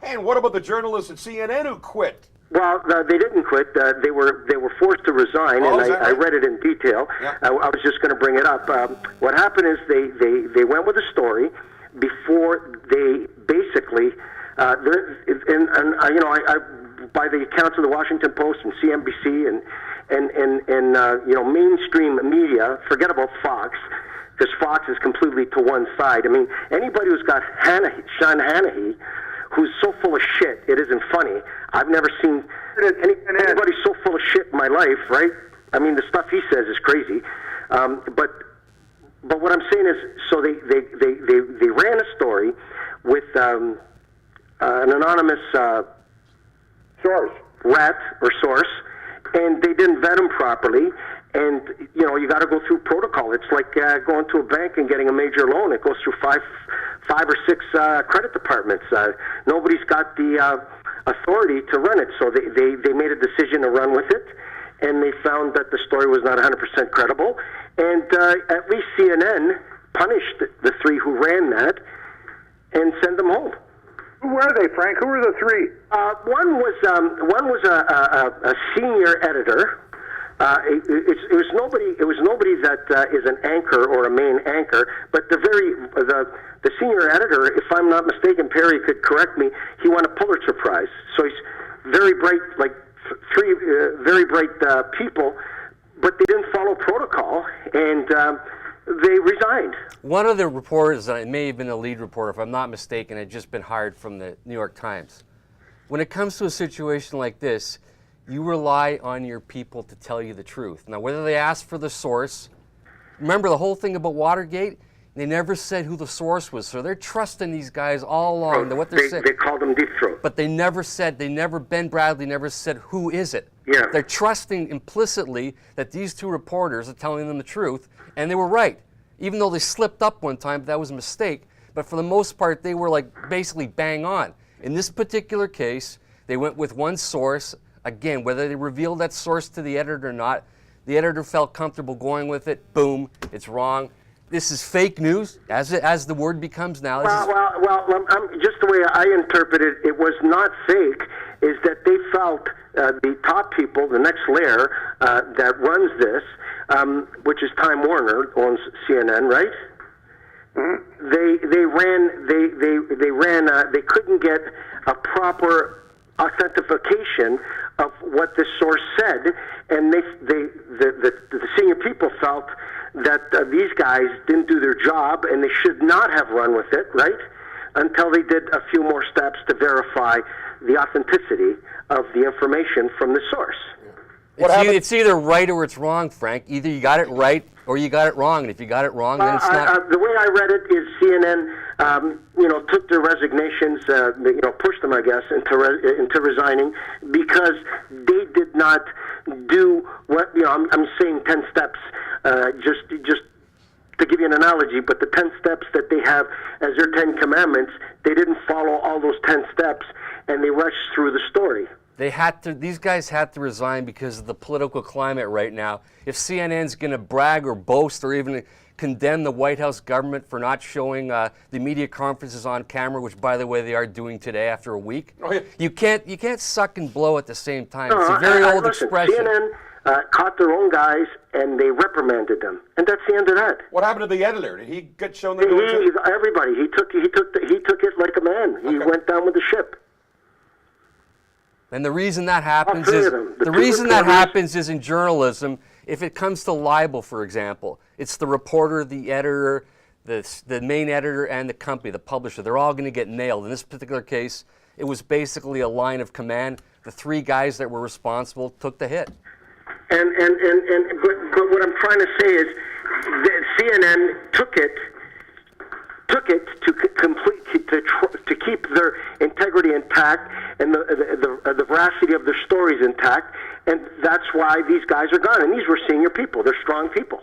And what about the journalists at CNN who quit? Well, they didn't quit. They were forced to resign, Oh, and is that I right? read it in detail. Yeah. I was just going to bring it up. What happened is they went with a story before they basically, I by the accounts of the Washington Post and CNBC and mainstream media, forget about Fox, because Fox is completely to one side. I mean, anybody who's got Sean Hannity, who's so full of shit, it isn't funny. I've never seen anybody so full of shit in my life, right? I mean, the stuff he says is crazy. But what I'm saying is, so they ran a story with an anonymous Source. rat or source, and they didn't vet him properly. And you got to go through protocol. It's like going to a bank and getting a major loan. It goes through five or six credit departments. Nobody's got the authority to run it, so they made a decision to run with it, and they found that the story was not 100% credible. And at least CNN punished the three who ran that and sent them home. Who were they, Frank? Who were the three? One was a senior editor. It was nobody that is an anchor or a main anchor, but the senior editor, if I'm not mistaken, Perry could correct me, he won a Pulitzer Prize. So he's very bright, like three very bright people, but they didn't follow protocol, and they resigned. One of the reporters, it may have been a lead reporter, if I'm not mistaken, had just been hired from the New York Times. When it comes to a situation like this, you rely on your people to tell you the truth. Now, whether they ask for the source, remember the whole thing about Watergate? They never said who the source was, so they're trusting these guys all along. What they're saying, they called them deep throat. but Ben Bradley never said who is it. Yeah. They're trusting implicitly that these two reporters are telling them the truth, and they were right. Even though they slipped up one time, that was a mistake. But for the most part, they were like basically bang on. In this particular case, they went with one source. Again, whether they revealed that source to the editor or not, the editor felt comfortable going with it. Boom, it's wrong. This is fake news, as the word becomes now. Just the way I interpret it, it was not fake. Is that they felt the top people, the next layer that runs this, which is Time Warner, owns CNN, right? Mm-hmm. They couldn't get a proper authentication of what the source said, and the senior people felt that these guys didn't do their job, and they should not have run with it, right? Until they did a few more steps to verify the authenticity of the information from the source. It's either right or it's wrong, Frank. Either you got it right or you got it wrong, and if you got it wrong, then it's not. The way I read it is CNN, took their resignations, pushed them, I guess, into resigning because they did not do what I'm saying 10 steps, just to give you an analogy, but the 10 steps that they have as their 10 commandments, they didn't follow all those 10 steps, and they rushed through the story. These guys had to resign because of the political climate right now. If CNN's going to brag or boast or even condemn the White House government for not showing the media conferences on camera, which, by the way, they are doing today after a week, you can't suck and blow at the same time. It's a very old expression. CNN caught their own guys, and they reprimanded them, and that's the end of that. What happened to the editor? Did he get shown the door? Everybody. He took it like a man. He went down with the ship. And the reason that happens is in journalism, if it comes to libel, for example, it's the reporter, the editor, the main editor, and the company, the publisher. They're all going to get nailed. In this particular case, it was basically a line of command. The three guys that were responsible took the hit. But what I'm trying to say is that CNN took it to keep their integrity intact and the veracity of their stories intact, and that's why these guys are gone. And these were senior people; they're strong people.